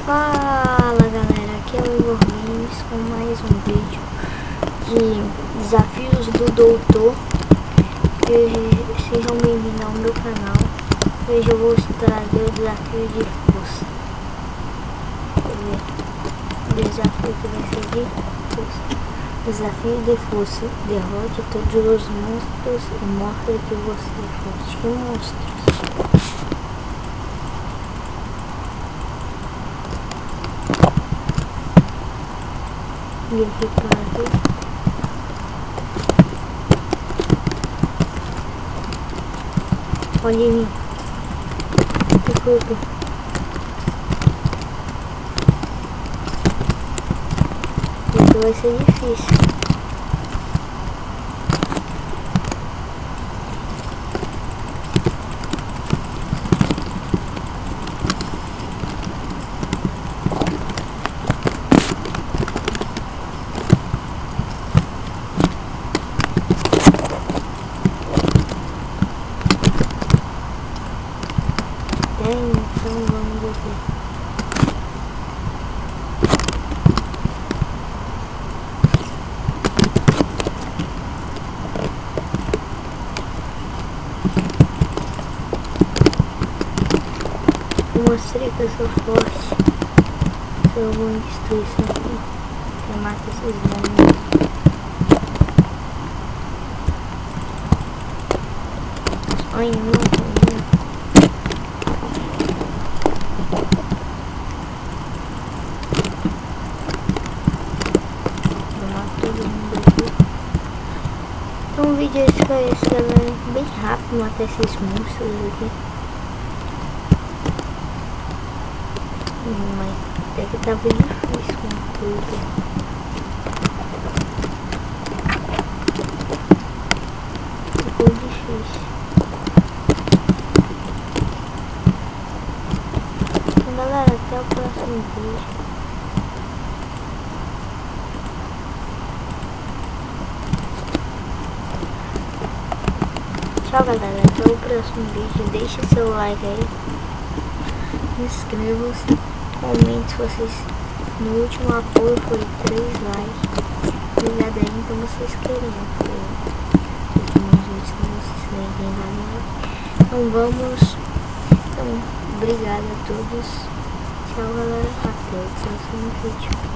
Fala galera, aqui é o Igor Games com mais um vídeo de desafios do Doutor. Sejam bem-vindos ao meu canal. Hoje eu vou trazer o desafio de força. O desafio que vai ser de força. Desafio de força. Derrote todos os monstros e mostre que você é forte. Que monstros? E aqui para olha aí, desculpa. Isso vai ser difícil. Então vamos ver. Eu mostrei que eu sou forte. Eu vou destruir isso aqui. Eu mato esses danos. Olha, não. Então o vídeo foi esse, galera. Bem rápido matar esses monstros aqui. Mas até que tá bem difícil com tudo. Ficou difícil. Então galera, até o próximo vídeo. Tchau galera, até o próximo vídeo. Deixe seu like aí, inscreva-se, comente se vocês, no último apoio foi 3 likes. Obrigado aí, então vocês queriam os últimos vídeos que vocês têm galera. Então vamos, então obrigado a todos, tchau galera, até o próximo vídeo.